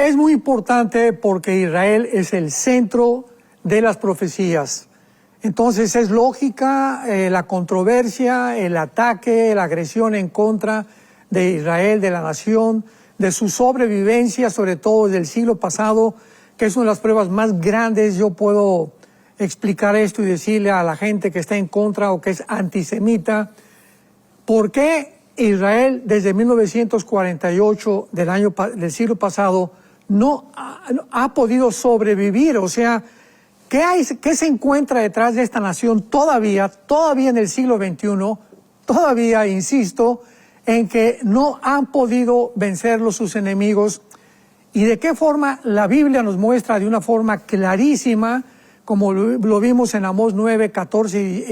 Es muy importante porque Israel es el centro de las profecías. Entonces es lógica la controversia, el ataque, la agresión en contra de Israel, de la nación, de su sobrevivencia, sobre todo del siglo pasado, que es una de las pruebas más grandes. Yo puedo explicar esto y decirle a la gente que está en contra o que es antisemita, ¿por qué Israel desde 1948 del siglo pasado no ha podido sobrevivir? O sea, ¿qué se encuentra detrás de esta nación todavía en el siglo XXI? Todavía, insisto, en que no han podido vencerlos sus enemigos. ¿Y de qué forma? La Biblia nos muestra de una forma clarísima, como lo vimos en Amós 9, 14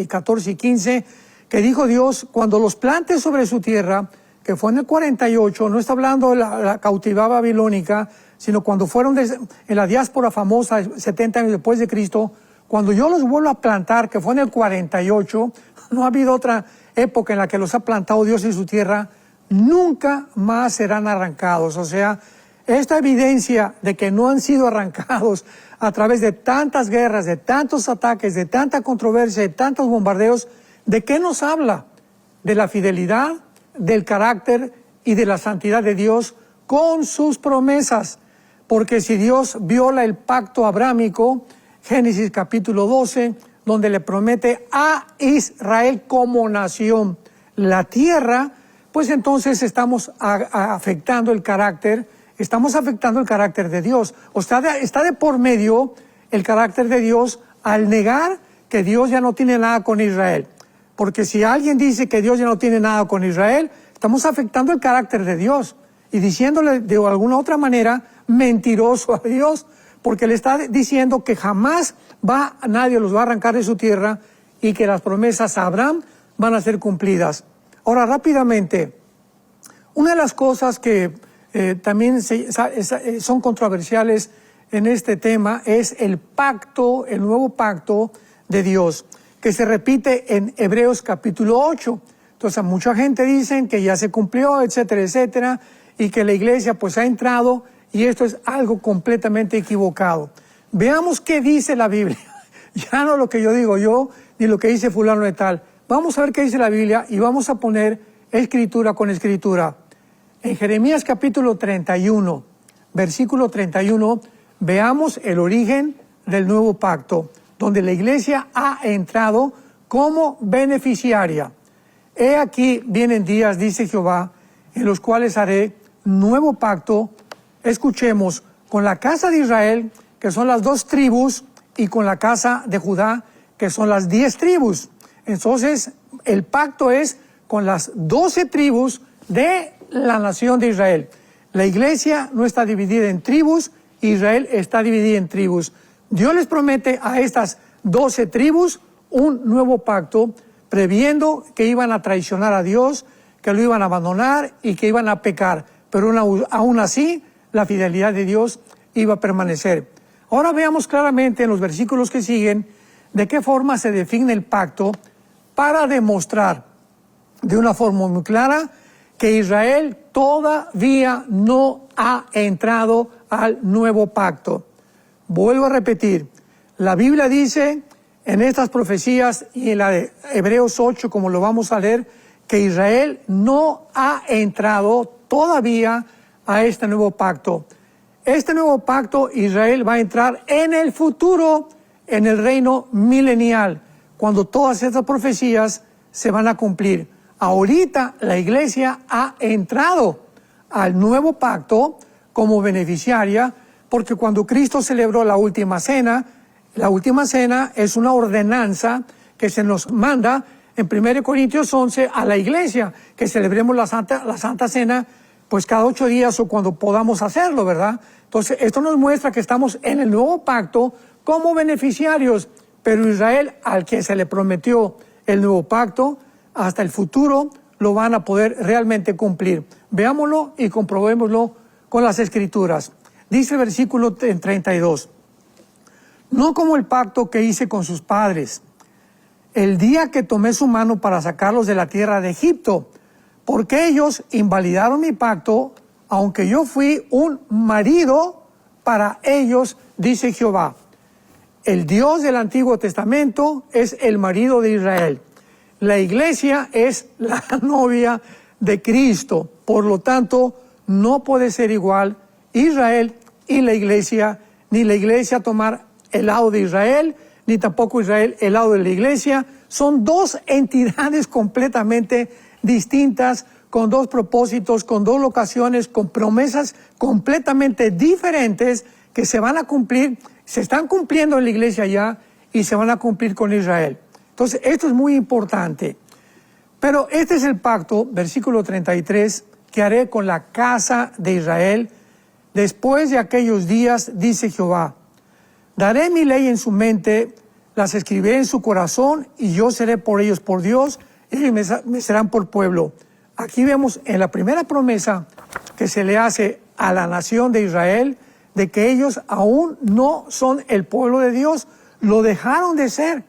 y 15, que dijo Dios, cuando los plantes sobre su tierra, que fue en el 48, no está hablando de la cautividad babilónica, sino cuando fueron en la diáspora famosa, 70 años después de Cristo, cuando yo los vuelvo a plantar, que fue en el 48, no ha habido otra época en la que los ha plantado Dios en su tierra, nunca más serán arrancados. O sea, esta evidencia de que no han sido arrancados a través de tantas guerras, de tantos ataques, de tanta controversia, de tantos bombardeos, ¿de qué nos habla? De la fidelidad, del carácter y de la santidad de Dios con sus promesas. Porque si Dios viola el pacto abrámico, Génesis capítulo 12, donde le promete a Israel como nación la tierra, pues entonces estamos afectando el carácter de Dios. O está de por medio el carácter de Dios al negar que Dios ya no tiene nada con Israel. Porque si alguien dice que Dios ya no tiene nada con Israel, estamos afectando el carácter de Dios y diciéndole de alguna otra manera mentiroso a Dios, porque le está diciendo que jamás nadie los va a arrancar de su tierra y que las promesas a Abraham van a ser cumplidas. Ahora, rápidamente, una de las cosas que también son controversiales en este tema es el nuevo pacto de Dios, que se repite en Hebreos capítulo 8. Entonces, mucha gente dice que ya se cumplió, etcétera, etcétera, y que la iglesia pues ha entrado, y esto es algo completamente equivocado. Veamos qué dice la Biblia. Ya no lo que yo digo yo, ni lo que dice fulano de tal. Vamos a ver qué dice la Biblia y vamos a poner escritura con escritura. En Jeremías capítulo 31, versículo 31, veamos el origen del nuevo pacto, donde la iglesia ha entrado como beneficiaria. He aquí vienen días, dice Jehová, en los cuales haré nuevo pacto. Escuchemos, con la casa de Israel, que son las 2 tribus, y con la casa de Judá, que son las 10 tribus. Entonces, el pacto es con las 12 tribus de la nación de Israel. La iglesia no está dividida en tribus, Israel está dividida en tribus. Dios les promete a estas 12 tribus un nuevo pacto, previendo que iban a traicionar a Dios, que lo iban a abandonar y que iban a pecar. Pero aún así, la fidelidad de Dios iba a permanecer. Ahora veamos claramente en los versículos que siguen de qué forma se define el pacto para demostrar de una forma muy clara que Israel todavía no ha entrado al nuevo pacto. Vuelvo a repetir, la Biblia dice en estas profecías y en la de Hebreos 8, como lo vamos a leer, que Israel no ha entrado todavía a este nuevo pacto. Este nuevo pacto, Israel va a entrar en el futuro, en el reino milenial, cuando todas estas profecías se van a cumplir. Ahorita la iglesia ha entrado al nuevo pacto como beneficiaria, porque cuando Cristo celebró la última cena es una ordenanza que se nos manda en 1 Corintios 11 a la iglesia, que celebremos la Santa Cena pues cada 8 días o cuando podamos hacerlo, ¿verdad? Entonces, esto nos muestra que estamos en el nuevo pacto como beneficiarios, pero Israel, al que se le prometió el nuevo pacto, hasta el futuro lo van a poder realmente cumplir. Veámoslo y comprobémoslo con las Escrituras. Dice el versículo 32, no como el pacto que hice con sus padres, el día que tomé su mano para sacarlos de la tierra de Egipto, porque ellos invalidaron mi pacto, aunque yo fui un marido para ellos, dice Jehová. El Dios del Antiguo Testamento es el marido de Israel. La iglesia es la novia de Cristo. Por lo tanto, no puede ser igual Israel y la iglesia, ni la iglesia tomar el lado de Israel, ni tampoco Israel el lado de la iglesia. Son dos entidades completamente distintas, con dos propósitos, con dos locaciones, con promesas completamente diferentes que se van a cumplir, se están cumpliendo en la iglesia ya y se van a cumplir con Israel. Entonces, esto es muy importante. Pero este es el pacto, versículo 33, que haré con la casa de Israel. Después de aquellos días, dice Jehová, daré mi ley en su mente, las escribiré en su corazón, y yo seré por ellos por Dios, y ellos me serán por pueblo. Aquí vemos en la primera promesa que se le hace a la nación de Israel, de que ellos aún no son el pueblo de Dios, lo dejaron de ser,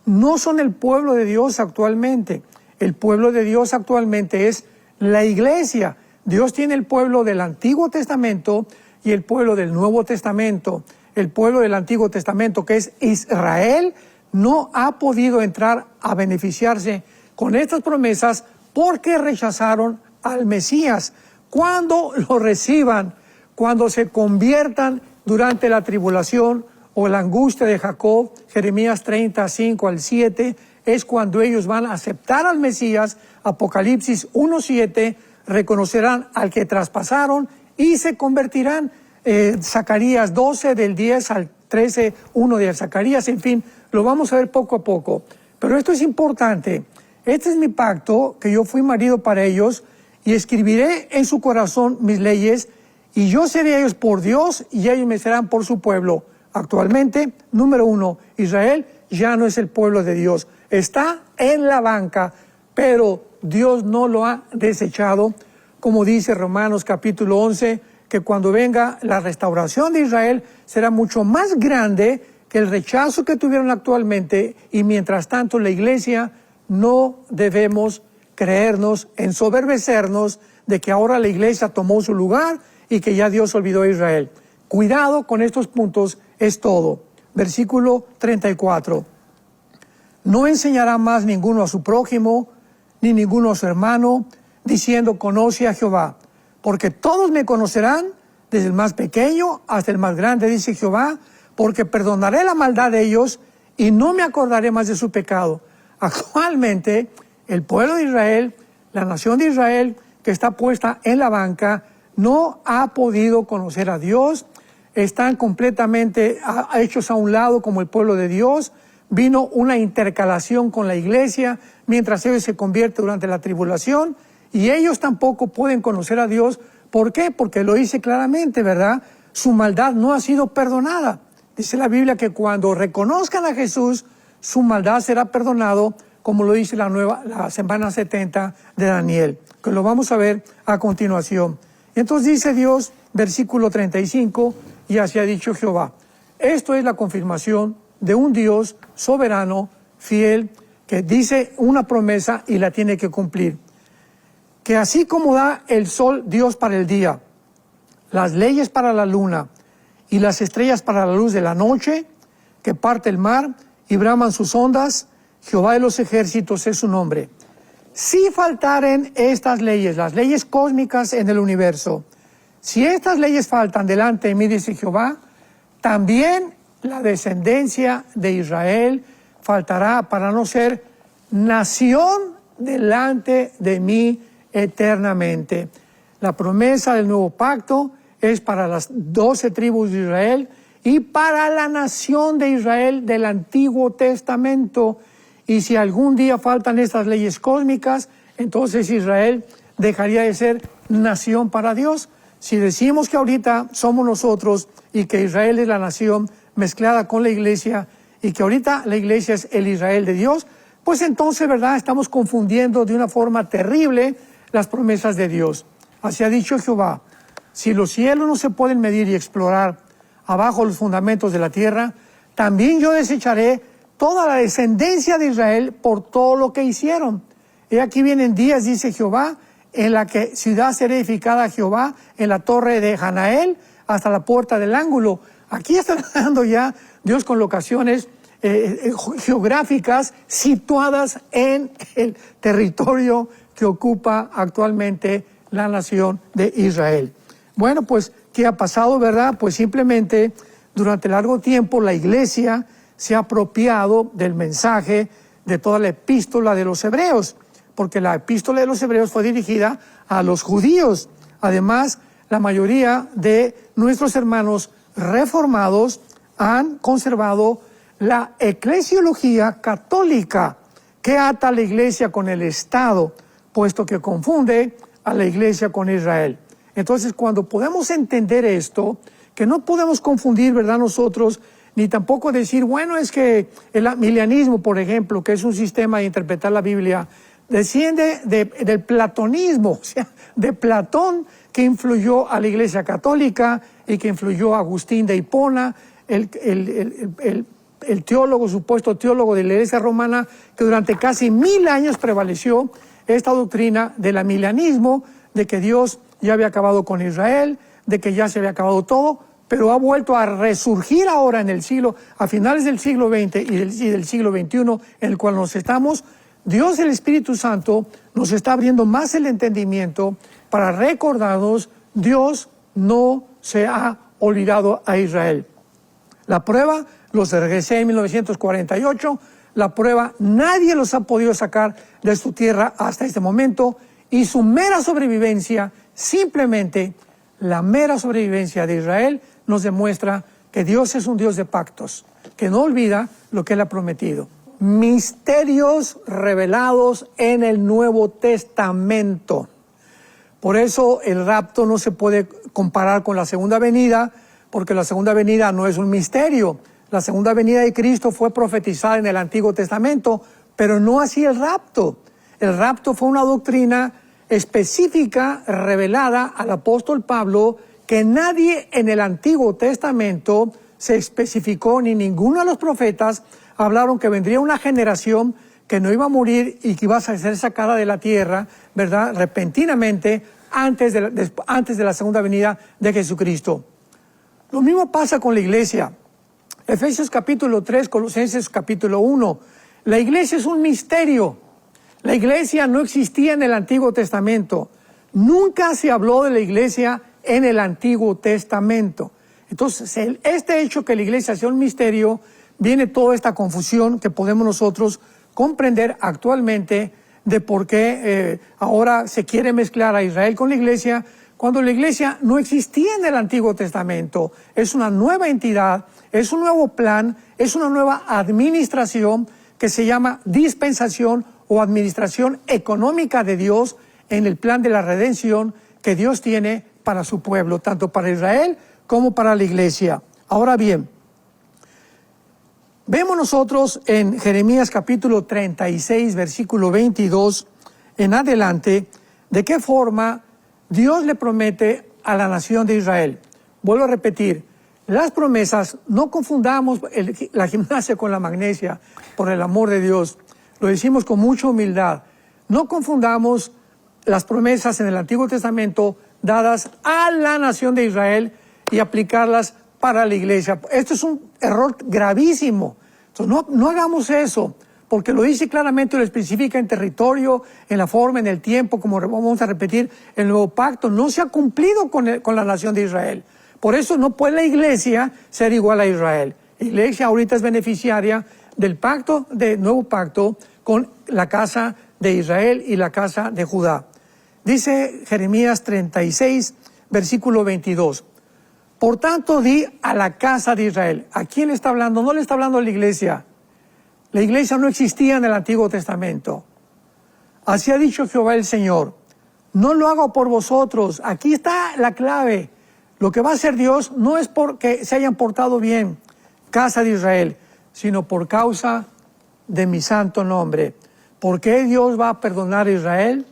no son el pueblo de Dios actualmente. El pueblo de Dios actualmente es la iglesia. Dios tiene el pueblo del Antiguo Testamento y el pueblo del Nuevo Testamento. El pueblo del Antiguo Testamento, que es Israel, no ha podido entrar a beneficiarse con estas promesas porque rechazaron al Mesías. Cuando lo reciban, cuando se conviertan durante la tribulación o la angustia de Jacob, Jeremías 35 al 7, es cuando ellos van a aceptar al Mesías. Apocalipsis 1:7, reconocerán al que traspasaron y se convertirán. Zacarías 12 del 10 al 13, 1 de Zacarías, en fin, lo vamos a ver poco a poco. Pero esto es importante. Este es mi pacto, que yo fui marido para ellos, y escribiré en su corazón mis leyes, y yo seré ellos por Dios, y ellos me serán por su pueblo. Actualmente, número 1, Israel ya no es el pueblo de Dios. Está en la banca, pero Dios no lo ha desechado, como dice Romanos capítulo 11, que cuando venga la restauración de Israel será mucho más grande que el rechazo que tuvieron actualmente, y mientras tanto la iglesia no debemos creernos, ensoberbecernos de que ahora la iglesia tomó su lugar y que ya Dios olvidó a Israel. Cuidado con estos puntos, es todo. Versículo 34. No enseñará más ninguno a su prójimo, ni ninguno a su hermano, diciendo, conoce a Jehová, porque todos me conocerán, desde el más pequeño hasta el más grande, dice Jehová, porque perdonaré la maldad de ellos y no me acordaré más de su pecado. Actualmente, el pueblo de Israel, la nación de Israel, que está puesta en la banca, no ha podido conocer a Dios, están completamente hechos a un lado como el pueblo de Dios. Vino una intercalación con la iglesia mientras ellos se convierten durante la tribulación, y ellos tampoco pueden conocer a Dios. ¿Por qué? Porque lo dice claramente, ¿verdad? Su maldad no ha sido perdonada. Dice la Biblia que cuando reconozcan a Jesús, su maldad será perdonado, como lo dice la semana 70 de Daniel, que lo vamos a ver a continuación. Entonces dice Dios, versículo 35, y así ha dicho Jehová. Esto es la confirmación de un Dios soberano, fiel, que dice una promesa y la tiene que cumplir. Que así como da el sol Dios para el día, las leyes para la luna y las estrellas para la luz de la noche, que parte el mar y braman sus ondas, Jehová de los ejércitos es su nombre. Si faltaren estas leyes, las leyes cósmicas en el universo, si estas leyes faltan delante de mí, dice Jehová, también la descendencia de Israel faltará para no ser nación delante de mí eternamente. La promesa del nuevo pacto es para las 12 tribus de Israel y para la nación de Israel del Antiguo Testamento. Y si algún día faltan estas leyes cósmicas, entonces Israel dejaría de ser nación para Dios. Si decimos que ahorita somos nosotros y que Israel es la nación mezclada con la iglesia y que ahorita la iglesia es el Israel de Dios, pues entonces, ¿verdad?, estamos confundiendo de una forma terrible las promesas de Dios. Así ha dicho Jehová, si los cielos no se pueden medir y explorar abajo los fundamentos de la tierra, también yo desecharé toda la descendencia de Israel por todo lo que hicieron. Y aquí vienen días, dice Jehová, en la que ciudad será edificada a Jehová en la torre de Hanael, hasta la puerta del ángulo. Aquí está dando ya Dios con locaciones geográficas situadas en el territorio que ocupa actualmente la nación de Israel. Bueno, pues, ¿qué ha pasado, verdad? Pues simplemente durante largo tiempo la iglesia se ha apropiado del mensaje de toda la epístola de los hebreos, porque la epístola de los hebreos fue dirigida a los judíos. Además, la mayoría de nuestros hermanos reformados han conservado la eclesiología católica, que ata a la iglesia con el Estado, puesto que confunde a la iglesia con Israel. Entonces, cuando podemos entender esto, que no podemos confundir, ¿verdad?, nosotros, ni tampoco decir, bueno, es que el amilenismo, por ejemplo, que es un sistema de interpretar la Biblia, desciende del platonismo, o sea, de Platón, que influyó a la iglesia católica y que influyó a Agustín de Hipona, el teólogo, supuesto teólogo de la iglesia romana, que durante casi 1000 años prevaleció esta doctrina del amilenismo, de que Dios ya había acabado con Israel, de que ya se había acabado todo, pero ha vuelto a resurgir ahora en el siglo, a finales del siglo XX y del siglo XXI, en el cual nos estamos. Dios, el Espíritu Santo, nos está abriendo más el entendimiento para recordarnos, Dios no se ha olvidado a Israel. La prueba, los regresé en 1948, la prueba, nadie los ha podido sacar de su tierra hasta este momento, y su mera sobrevivencia, simplemente la mera sobrevivencia de Israel, nos demuestra que Dios es un Dios de pactos, que no olvida lo que Él ha prometido. Misterios revelados en el Nuevo Testamento. Por eso el rapto no se puede comparar con la segunda venida, porque la segunda venida no es un misterio. La segunda venida de Cristo fue profetizada en el Antiguo Testamento, pero no así el rapto. El rapto fue una doctrina específica revelada al apóstol Pablo, que nadie en el Antiguo Testamento se especificó, ni ninguno de los profetas hablaron que vendría una generación que no iba a morir y que iba a ser sacada de la tierra, ¿verdad?, repentinamente antes de la segunda venida de Jesucristo. Lo mismo pasa con la iglesia. Efesios capítulo 3, Colosenses capítulo 1. La iglesia es un misterio. La iglesia no existía en el Antiguo Testamento. Nunca se habló de la iglesia en el Antiguo Testamento. Entonces, este hecho que la iglesia sea un misterio, viene toda esta confusión que podemos nosotros comprender actualmente de por qué ahora se quiere mezclar a Israel con la iglesia, cuando la iglesia no existía en el Antiguo Testamento. Es una nueva entidad, es un nuevo plan, es una nueva administración que se llama dispensación o administración económica de Dios en el plan de la redención que Dios tiene para su pueblo, tanto para Israel como para la iglesia. Ahora bien, vemos nosotros en Jeremías capítulo 36, versículo 22 en adelante, de qué forma Dios le promete a la nación de Israel. Vuelvo a repetir, las promesas, no confundamos la gimnasia con la magnesia, por el amor de Dios. Lo decimos con mucha humildad. No confundamos las promesas en el Antiguo Testamento dadas a la nación de Israel y aplicarlas para la iglesia. Esto es un error gravísimo. Entonces, no hagamos eso, porque lo dice claramente, lo especifica en territorio, en la forma, en el tiempo, como vamos a repetir, el nuevo pacto no se ha cumplido con la nación de Israel. Por eso no puede la iglesia ser igual a Israel. La iglesia ahorita es beneficiaria del pacto, del nuevo pacto, con la casa de Israel y la casa de Judá. Dice Jeremías 36, versículo 22. Por tanto, di a la casa de Israel. ¿A quién le está hablando? No le está hablando a la iglesia. La iglesia no existía en el Antiguo Testamento. Así ha dicho Jehová el Señor. No lo hago por vosotros. Aquí está la clave. Lo que va a hacer Dios no es porque se hayan portado bien, casa de Israel, sino por causa de mi santo nombre. ¿Por qué Dios va a perdonar a Israel?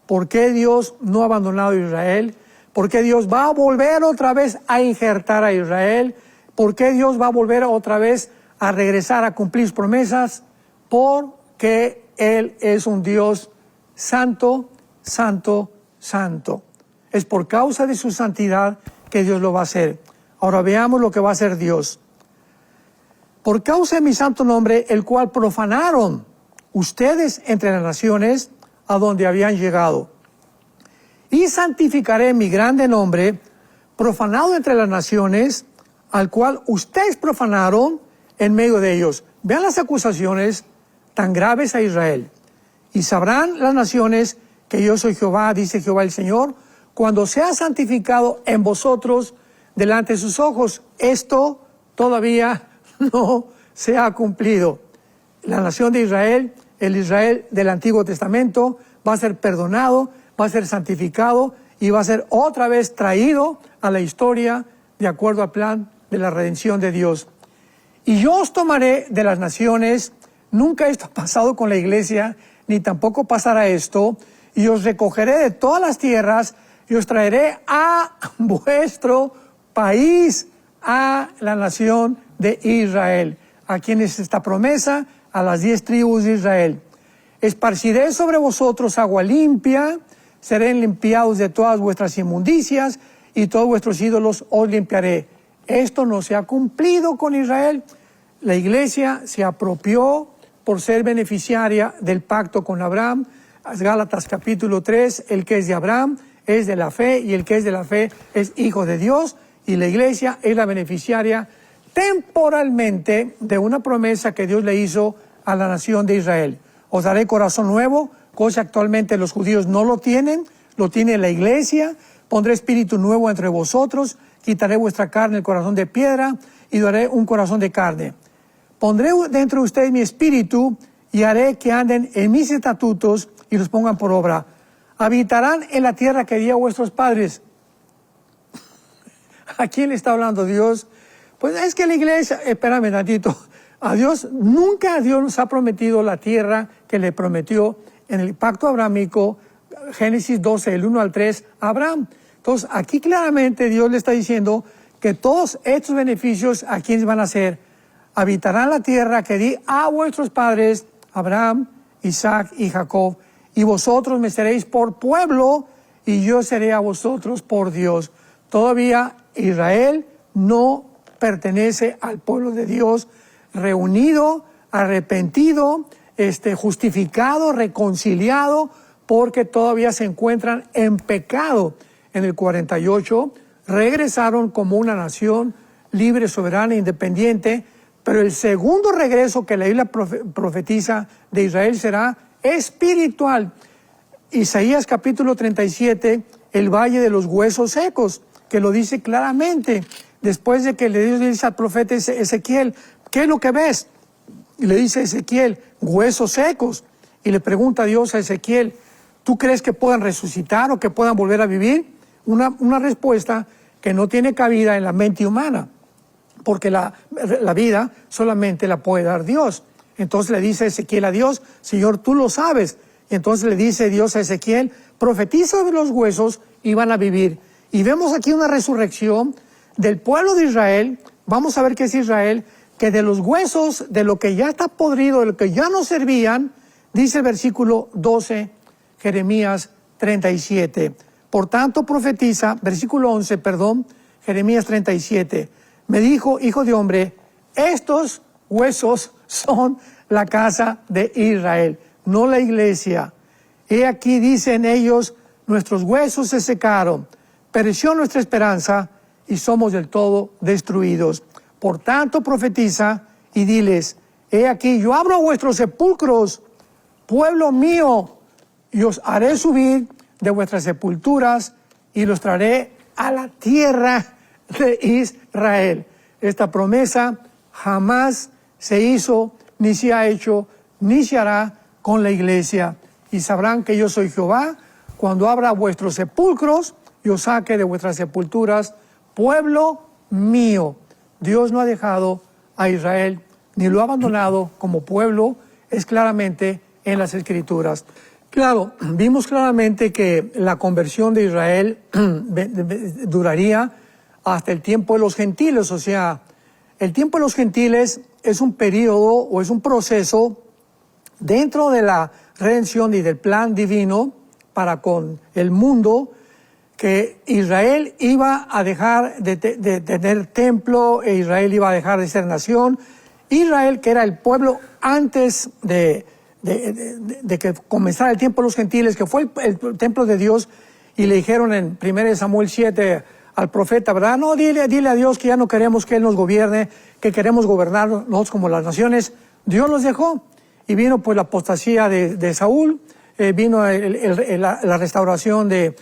¿Por qué Dios no ha abandonado a Israel? ¿Por qué Dios va a volver otra vez a injertar a Israel? ¿Por qué Dios va a volver otra vez a regresar a cumplir sus promesas? Porque Él es un Dios santo, santo, santo. Es por causa de su santidad que Dios lo va a hacer. Ahora veamos lo que va a hacer Dios. Por causa de mi santo nombre, el cual profanaron ustedes entre las naciones a donde habían llegado. Y santificaré mi grande nombre, profanado entre las naciones, al cual ustedes profanaron en medio de ellos. Vean las acusaciones tan graves a Israel. Y sabrán las naciones que yo soy Jehová, dice Jehová el Señor, cuando sea santificado en vosotros delante de sus ojos. Esto todavía no se ha cumplido. La nación de Israel, el Israel del Antiguo Testamento, va a ser perdonado, va a ser santificado y va a ser otra vez traído a la historia de acuerdo al plan de la redención de Dios. Y yo os tomaré de las naciones, nunca esto ha pasado con la iglesia, ni tampoco pasará esto, y os recogeré de todas las tierras y os traeré a vuestro país, a la nación de Israel. ¿A quién es esta promesa? A las 10 tribus de Israel. Esparciré sobre vosotros agua limpia, serán limpiados de todas vuestras inmundicias, y todos vuestros ídolos os limpiaré. Esto no se ha cumplido con Israel. La iglesia se apropió por ser beneficiaria del pacto con Abraham. Gálatas capítulo 3, el que es de Abraham es de la fe, y el que es de la fe es hijo de Dios, y la iglesia es la beneficiaria temporalmente de una promesa que Dios le hizo a la nación de Israel. Os daré corazón nuevo, cosa actualmente los judíos no lo tienen, lo tiene la iglesia. Pondré espíritu nuevo entre vosotros, quitaré vuestra carne, el corazón de piedra, y daré un corazón de carne. Pondré dentro de ustedes mi espíritu, y haré que anden en mis estatutos y los pongan por obra. Habitarán en la tierra que di a vuestros padres. ¿A quién le está hablando Dios? Pues es que la iglesia, espérame tantito, nunca Dios nos ha prometido la tierra que le prometió en el pacto abrámico, Génesis 12, el 1 al 3, a Abraham. Entonces, aquí claramente Dios le está diciendo que todos estos beneficios, ¿a quiénes van a ser? Habitarán la tierra que di a vuestros padres, Abraham, Isaac y Jacob, y vosotros me seréis por pueblo, y yo seré a vosotros por Dios. Todavía Israel no pertenece al pueblo de Dios, reunido, arrepentido, justificado, reconciliado, porque todavía se encuentran en pecado. En el 48 regresaron como una nación libre, soberana, independiente, pero el segundo regreso que la Biblia profetiza de Israel será espiritual. Isaías capítulo 37, el valle de los huesos secos, que lo dice claramente. Después de que Dios le dice al profeta Ezequiel, ¿qué es lo que ves? Y le dice Ezequiel, huesos secos. Y le pregunta a Dios a Ezequiel, ¿tú crees que puedan resucitar o que puedan volver a vivir? Una respuesta que no tiene cabida en la mente humana, porque la vida solamente la puede dar Dios. Entonces le dice Ezequiel a Dios, Señor, tú lo sabes. Y entonces le dice Dios a Ezequiel, profetiza sobre los huesos y van a vivir. Y vemos aquí una resurrección del pueblo de Israel. Vamos a ver qué es Israel, que de los huesos, de lo que ya está podrido, de lo que ya no servían, dice el versículo 12, Jeremías 37. Por tanto profetiza, versículo 11, Jeremías 37. Me dijo, hijo de hombre, estos huesos son la casa de Israel, no la iglesia. He aquí dicen ellos, nuestros huesos se secaron, pereció nuestra esperanza y somos del todo destruidos. Por tanto profetiza y diles, he aquí yo abro vuestros sepulcros, pueblo mío, y os haré subir de vuestras sepulturas y los traeré a la tierra de Israel. Esta promesa jamás se hizo, ni se ha hecho, ni se hará con la iglesia. Y sabrán que yo soy Jehová cuando abra vuestros sepulcros y os saque de vuestras sepulturas, pueblo mío. Dios no ha dejado a Israel, ni lo ha abandonado como pueblo, es claramente en las Escrituras. Claro, vimos claramente que la conversión de Israel duraría hasta el tiempo de los gentiles, o sea, el tiempo de los gentiles es un periodo o es un proceso dentro de la redención y del plan divino para con el mundo, que Israel iba a dejar de tener templo, e Israel iba a dejar de ser nación. Israel, que era el pueblo antes de que comenzara el tiempo de los gentiles, que fue el templo de Dios, y le dijeron en 1 Samuel 7 al profeta, ¿verdad? No, dile a Dios que ya no queremos que Él nos gobierne, que queremos gobernarnos como las naciones. Dios los dejó, y vino pues la apostasía de Saúl, vino la restauración de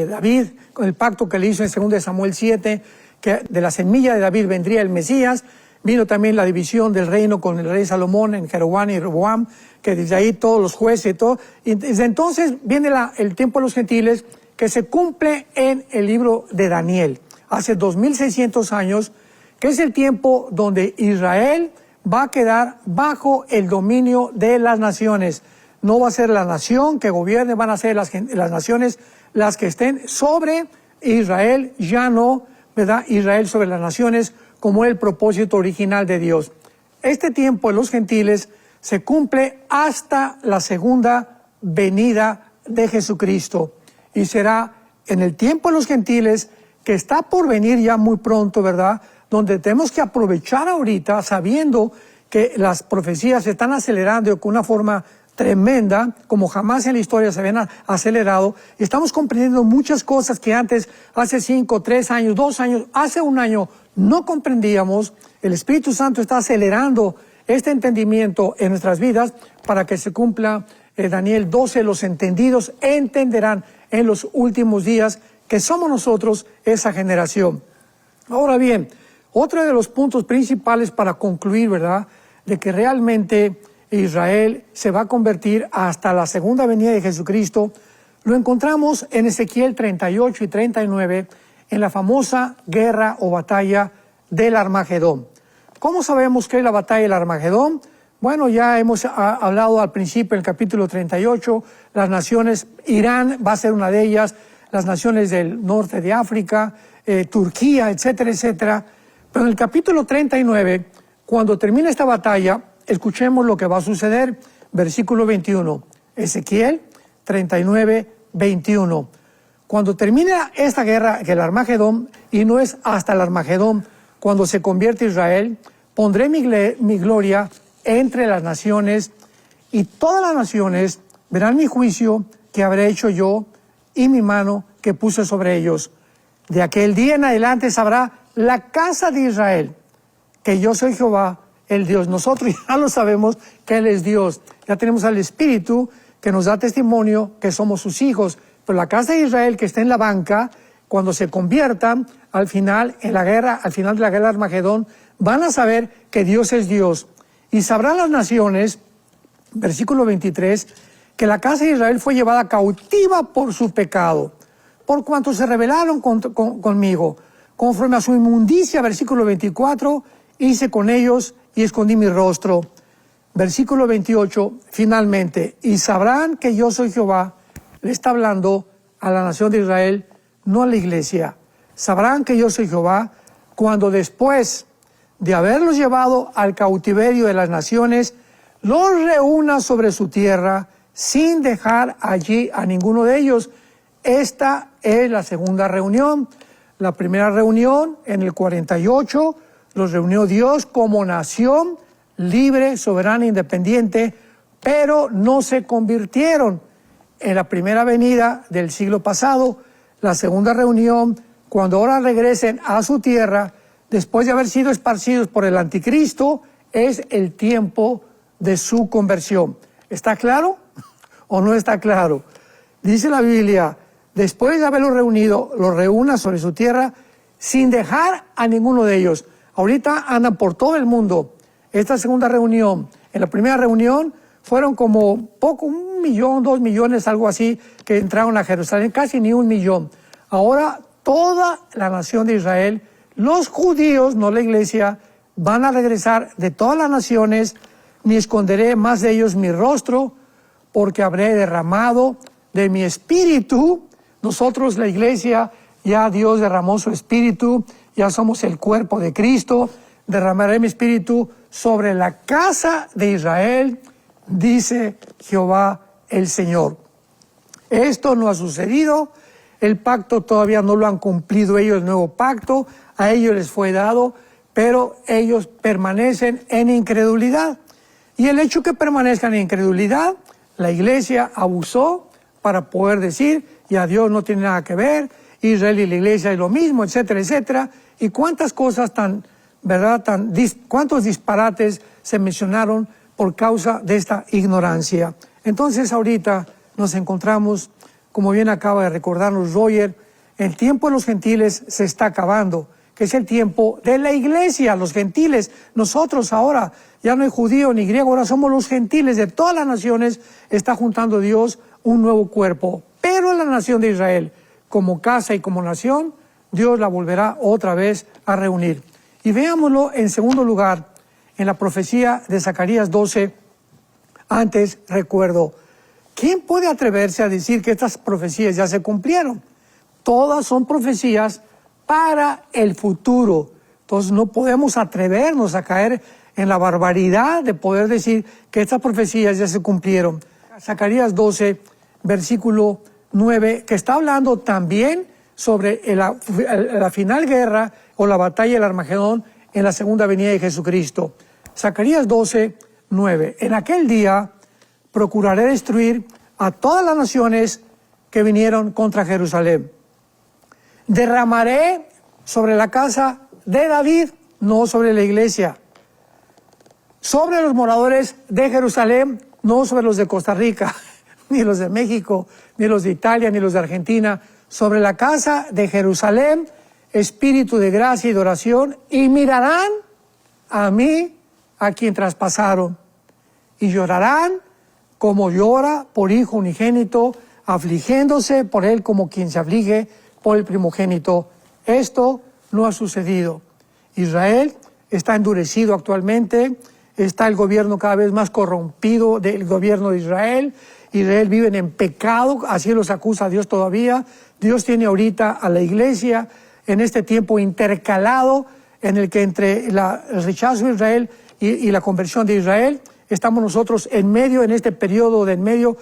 David, con el pacto que le hizo en 2 Samuel 7, que de la semilla de David vendría el Mesías. Vino también la división del reino con el rey Salomón en Jeroboam y Rehoboam, que desde ahí todos los jueces y todo. Y desde entonces viene el tiempo de los gentiles, que se cumple en el libro de Daniel, hace 2600 años, que es el tiempo donde Israel va a quedar bajo el dominio de las naciones. No va a ser la nación que gobierne, van a ser las naciones las que estén sobre Israel, ya no, ¿verdad? Israel sobre las naciones, como el propósito original de Dios. Este tiempo de los gentiles se cumple hasta la segunda venida de Jesucristo, y será en el tiempo de los gentiles, que está por venir ya muy pronto, ¿verdad? Donde tenemos que aprovechar ahorita, sabiendo que las profecías se están acelerando con una forma tremenda, como jamás en la historia se habían acelerado, y estamos comprendiendo muchas cosas que antes, hace 5, 3 años, 2 años, hace un año, no comprendíamos. El Espíritu Santo está acelerando este entendimiento en nuestras vidas para que se cumpla Daniel 12, los entendidos entenderán en los últimos días, que somos nosotros esa generación. Ahora bien, otro de los puntos principales para concluir, ¿verdad?, de que realmente Israel se va a convertir hasta la segunda venida de Jesucristo, lo encontramos en Ezequiel 38 y 39, en la famosa guerra o batalla del Armagedón. ¿Cómo sabemos qué es la batalla del Armagedón? Bueno, ya hemos hablado al principio, en el capítulo 38, las naciones, Irán va a ser una de ellas, las naciones del norte de África, Turquía, etcétera, etcétera. Pero en el capítulo 39, cuando termine esta batalla, escuchemos lo que va a suceder. Versículo 21, Ezequiel 39, 21. Cuando termine esta guerra, que el Armagedón, y no es hasta el Armagedón, cuando se convierte Israel, pondré mi gloria entre las naciones, y todas las naciones verán mi juicio que habré hecho yo, y mi mano que puse sobre ellos. De aquel día en adelante sabrá la casa de Israel que yo soy Jehová, el Dios. Nosotros ya lo sabemos que Él es Dios. Ya tenemos al Espíritu que nos da testimonio que somos sus hijos. Pero la casa de Israel que está en la banca, cuando se conviertan al final de la guerra de Armagedón, van a saber que Dios es Dios. Y sabrán las naciones, versículo 23, que la casa de Israel fue llevada cautiva por su pecado, por cuanto se rebelaron conmigo. Conforme a su inmundicia, versículo 24, hice con ellos y escondí mi rostro. Versículo 28, finalmente, y sabrán que yo soy Jehová. Le está hablando a la nación de Israel, no a la iglesia. Sabrán que yo soy Jehová cuando después de haberlos llevado al cautiverio de las naciones, los reúna sobre su tierra sin dejar allí a ninguno de ellos. Esta es la segunda reunión. La primera reunión, en el 48, los reunió Dios como nación libre, soberana, independiente, pero no se convirtieron. En la primera venida del siglo pasado, la segunda reunión, cuando ahora regresen a su tierra, después de haber sido esparcidos por el anticristo, es el tiempo de su conversión. ¿Está claro o no está claro? Dice la Biblia, después de haberlos reunido, los reúna sobre su tierra sin dejar a ninguno de ellos. Ahorita andan por todo el mundo. Esta segunda reunión, en la primera reunión fueron como poco, 1 millón, 2 millones, algo así, que entraron a Jerusalén, casi ni 1 millón. Ahora toda la nación de Israel, los judíos, no la iglesia, van a regresar de todas las naciones, ni esconderé más de ellos mi rostro, porque habré derramado de mi espíritu. Nosotros, la iglesia, ya Dios derramó su espíritu, ya somos el cuerpo de Cristo, derramaré mi espíritu sobre la casa de Israel, dice Jehová el Señor. Esto no ha sucedido, El pacto todavía no lo han cumplido ellos, el nuevo pacto, a ellos les fue dado, pero ellos permanecen en incredulidad. Y el hecho que permanezcan en incredulidad, la iglesia abusó para poder decir, ya Dios no tiene nada que ver, Israel y la iglesia es lo mismo, etcétera, etcétera. Y cuántas cosas cuántos disparates se mencionaron por causa de esta ignorancia. Entonces ahorita nos encontramos, como bien acaba de recordarnos Roger, el tiempo de los gentiles se está acabando, que es el tiempo de la iglesia, los gentiles. Nosotros ahora, ya no hay judío ni griego, ahora somos los gentiles de todas las naciones, está juntando Dios un nuevo cuerpo. Pero la nación de Israel, como casa y como nación, Dios la volverá otra vez a reunir. Y veámoslo en segundo lugar, en la profecía de Zacarías 12, antes recuerdo, ¿quién puede atreverse a decir que estas profecías ya se cumplieron? Todas son profecías para el futuro. Entonces no podemos atrevernos a caer en la barbaridad de poder decir que estas profecías ya se cumplieron. Zacarías 12, versículo 9, que está hablando también sobre la final guerra o la batalla del Armagedón en la segunda venida de Jesucristo. Zacarías 12, 9. En aquel día procuraré destruir a todas las naciones que vinieron contra Jerusalén. Derramaré sobre la casa de David, no sobre la iglesia. Sobre los moradores de Jerusalén, no sobre los de Costa Rica, ni los de México, ni los de Italia, ni los de Argentina. Sobre la casa de Jerusalén, espíritu de gracia y de oración, y mirarán a mí, a quien traspasaron, y llorarán como llora por hijo unigénito, afligiéndose por él como quien se aflige por el primogénito. Esto no ha sucedido. Israel está endurecido actualmente, está el gobierno cada vez más corrompido del gobierno de Israel. Israel vive en pecado, así los acusa a Dios todavía. Dios tiene ahorita a la iglesia en este tiempo intercalado en el que entre el rechazo de Israel y la conversión de Israel, estamos nosotros en medio, en este periodo de en medio,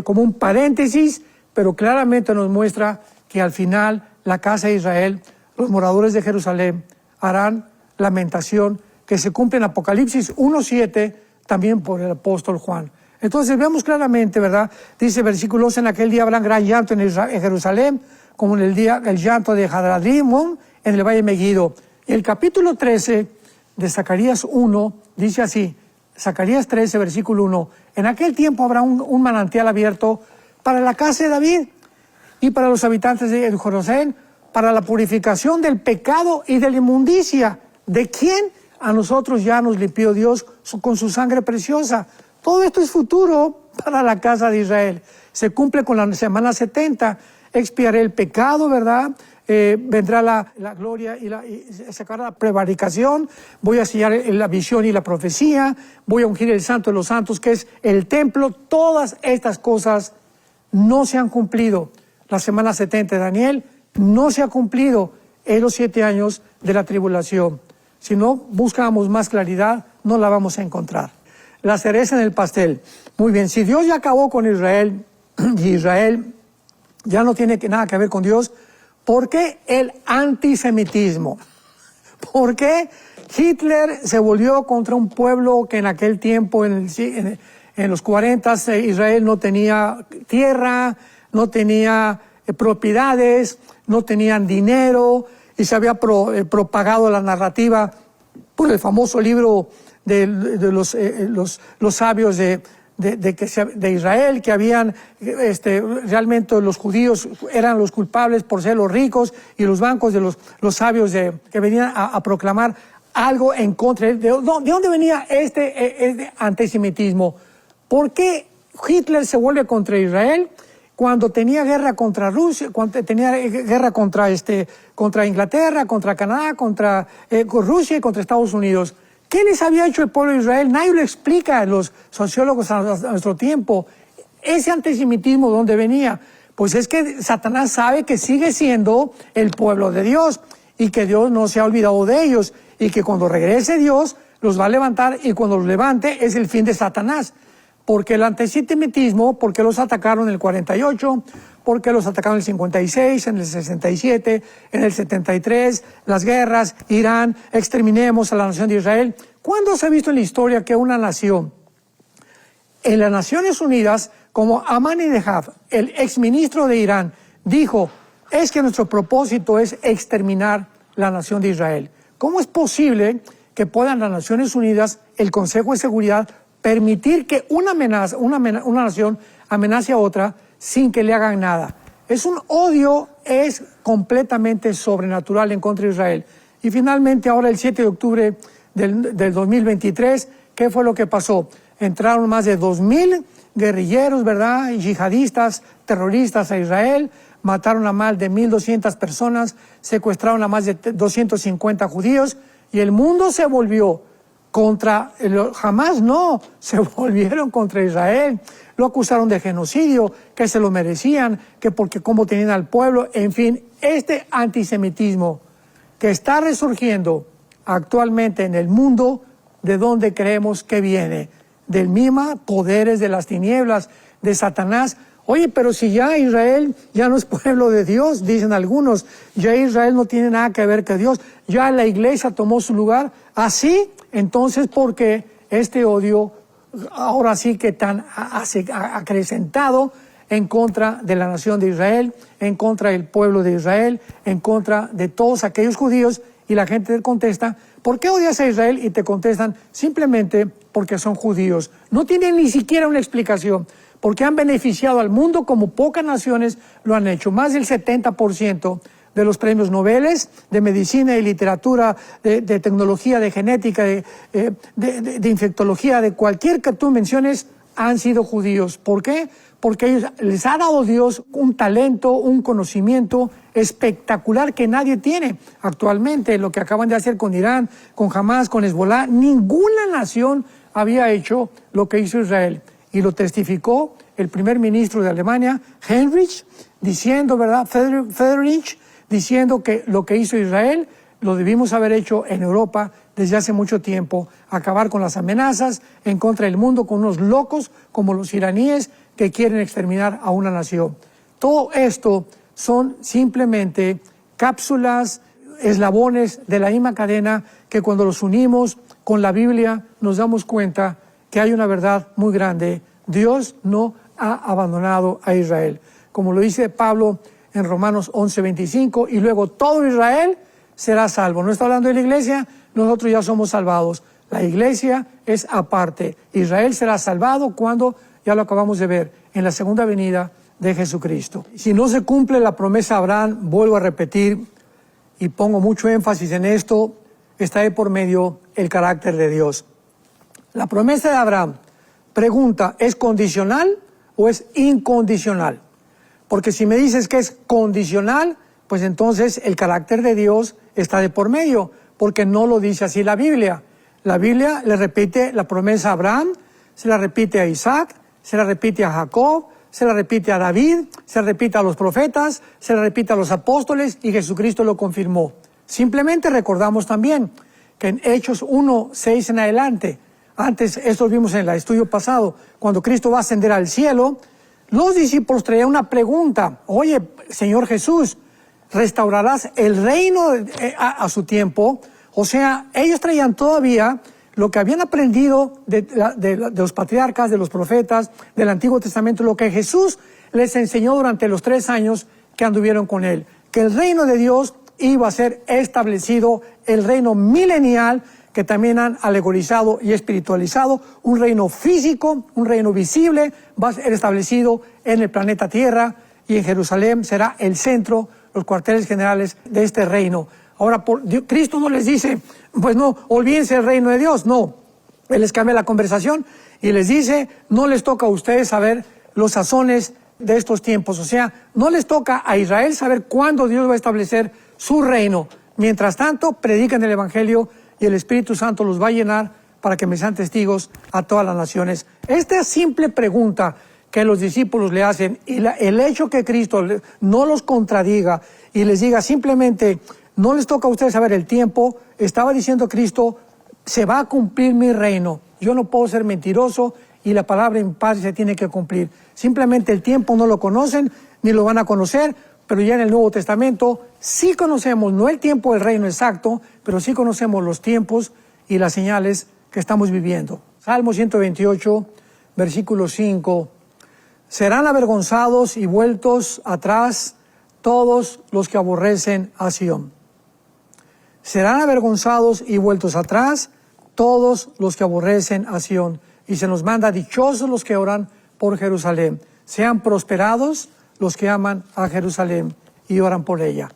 como un paréntesis, pero claramente nos muestra que al final la casa de Israel, los moradores de Jerusalén, harán lamentación que se cumple en Apocalipsis 1:7, también por el apóstol Juan. Entonces vemos claramente, ¿verdad? Dice versículo 12, en aquel día habrá gran llanto en Jerusalén, como en el día el llanto de Hadadrimón en el valle de Megiddo. Y el capítulo 13 de Zacarías 1 dice así, Zacarías 13, versículo 1, en aquel tiempo habrá un manantial abierto para la casa de David y para los habitantes de Jerusalén, para la purificación del pecado y de la inmundicia. ¿De quién? A nosotros ya nos limpió Dios con su sangre preciosa. Todo esto es futuro para la casa de Israel. Se cumple con la semana 70. Expiaré el pecado, ¿verdad? Vendrá la gloria y sacará la prevaricación. Voy a sellar la visión y la profecía. Voy a ungir el santo de los santos, que es el templo. Todas estas cosas no se han cumplido. La semana 70 de Daniel no se ha cumplido en los 7 años de la tribulación. Si no buscamos más claridad, no la vamos a encontrar. La cereza en el pastel. Muy bien, si Dios ya acabó con Israel, y Israel ya no tiene nada que ver con Dios, ¿por qué el antisemitismo? ¿Por qué Hitler se volvió contra un pueblo que en aquel tiempo, en los 40, Israel no tenía tierra, no tenía propiedades, no tenían dinero, y se había propagado la narrativa por el famoso libro de los sabios de Israel, que habían realmente los judíos eran los culpables por ser los ricos, y los bancos de los sabios que venían a proclamar algo en contra. ¿De dónde venía este antisemitismo? ¿Por qué Hitler se vuelve contra Israel cuando tenía guerra contra Rusia, cuando tenía guerra contra Inglaterra, contra Canadá, contra Rusia y contra Estados Unidos? ¿Qué les había hecho el pueblo de Israel? Nadie lo explica a los sociólogos a nuestro tiempo. Ese antisemitismo, ¿de dónde venía? Pues es que Satanás sabe que sigue siendo el pueblo de Dios y que Dios no se ha olvidado de ellos, y que cuando regrese Dios los va a levantar, y cuando los levante es el fin de Satanás. Porque el antisemitismo, porque los atacaron en el 48, porque los atacaron en el 56, en el 67, en el 73, las guerras, Irán, exterminemos a la nación de Israel. ¿Cuándo se ha visto en la historia que una nación, en las Naciones Unidas, como Ahmadinejad, el exministro de Irán, dijo, es que nuestro propósito es exterminar la nación de Israel? ¿Cómo es posible que puedan las Naciones Unidas, el Consejo de Seguridad, permitir que una nación amenace a otra sin que le hagan nada? Es un odio, es completamente sobrenatural en contra de Israel. Y finalmente, ahora el 7 de octubre del 2023, ¿qué fue lo que pasó? Entraron más de 2,000 guerrilleros, ¿verdad?, y yihadistas, terroristas a Israel, mataron a más de 1,200 personas, secuestraron a más de 250 judíos, y el mundo se volvió contra, Hamás no, se volvieron contra Israel. Lo acusaron de genocidio, que se lo merecían, que porque cómo tenían al pueblo, en fin, este antisemitismo que está resurgiendo actualmente en el mundo, ¿de dónde creemos que viene? Del mismo poderes de las tinieblas, de Satanás. Oye, pero si ya Israel ya no es pueblo de Dios, dicen algunos, ya Israel no tiene nada que ver con Dios, ya la iglesia tomó su lugar, así, entonces, ¿por qué este odio ahora sí que tan acrecentado en contra de la nación de Israel, en contra del pueblo de Israel, en contra de todos aquellos judíos? Y la gente te contesta, ¿por qué odias a Israel? Y te contestan, simplemente porque son judíos. No tienen ni siquiera una explicación, porque han beneficiado al mundo como pocas naciones lo han hecho. Más del 70% de los premios Nobel de medicina y literatura, de tecnología, de genética, de infectología, de cualquier que tú menciones, han sido judíos. ¿Por qué? Porque ellos les ha dado Dios un talento, un conocimiento espectacular que nadie tiene actualmente. Lo que acaban de hacer con Irán, con Hamás, con Hezbollah, ninguna nación había hecho lo que hizo Israel. Y lo testificó el primer ministro de Alemania, Heinrich, diciendo, ¿verdad?, Friedrich, diciendo que lo que hizo Israel lo debimos haber hecho en Europa desde hace mucho tiempo, acabar con las amenazas en contra del mundo con unos locos como los iraníes que quieren exterminar a una nación. Todo esto son simplemente cápsulas, eslabones de la misma cadena que cuando los unimos con la Biblia nos damos cuenta que hay una verdad muy grande. Dios no ha abandonado a Israel. Como lo dice Pablo en Romanos 11:25, y luego todo Israel será salvo. No está hablando de la iglesia, nosotros ya somos salvados. La iglesia es aparte. Israel será salvado cuando, ya lo acabamos de ver, en la segunda venida de Jesucristo. Si no se cumple la promesa a Abraham, vuelvo a repetir, y pongo mucho énfasis en esto, está de por medio el carácter de Dios. La promesa de Abraham, pregunta, ¿es condicional o es incondicional? Porque si me dices que es condicional, pues entonces el carácter de Dios está de por medio, porque no lo dice así la Biblia. La Biblia le repite la promesa a Abraham, se la repite a Isaac, se la repite a Jacob, se la repite a David, se la repite a los profetas, se la repite a los apóstoles, y Jesucristo lo confirmó. Simplemente recordamos también que en Hechos 1:6 en adelante, antes, esto lo vimos en el estudio pasado, cuando Cristo va a ascender al cielo, los discípulos traían una pregunta, oye, Señor Jesús, ¿restaurarás el reino a su tiempo? O sea, ellos traían todavía lo que habían aprendido de los patriarcas, de los profetas, del Antiguo Testamento, lo que Jesús les enseñó durante los 3 años que anduvieron con él, que el reino de Dios iba a ser establecido, el reino milenial, que también han alegorizado y espiritualizado, un reino físico, un reino visible, va a ser establecido en el planeta Tierra, y en Jerusalén será el centro, los cuarteles generales de este reino. Ahora, Cristo no les dice, pues no, olvídense el reino de Dios, no. Él les cambia la conversación y les dice, no les toca a ustedes saber los sazones de estos tiempos. O sea, no les toca a Israel saber cuándo Dios va a establecer su reino. Mientras tanto, predican el Evangelio y el Espíritu Santo los va a llenar para que me sean testigos a todas las naciones. Esta simple pregunta que los discípulos le hacen, y el hecho que Cristo no los contradiga y les diga simplemente, no les toca a ustedes saber el tiempo, estaba diciendo Cristo, se va a cumplir mi reino. Yo no puedo ser mentiroso y la palabra en paz se tiene que cumplir. Simplemente el tiempo no lo conocen, ni lo van a conocer, pero ya en el Nuevo Testamento sí conocemos, no el tiempo del reino exacto, pero sí conocemos los tiempos y las señales que estamos viviendo. Salmo 128, versículo 5. Serán avergonzados y vueltos atrás todos los que aborrecen a Sión. Serán avergonzados y vueltos atrás todos los que aborrecen a Sión. Y se nos manda dichosos los que oran por Jerusalén. Sean prosperados los que aman a Jerusalén y oran por ella.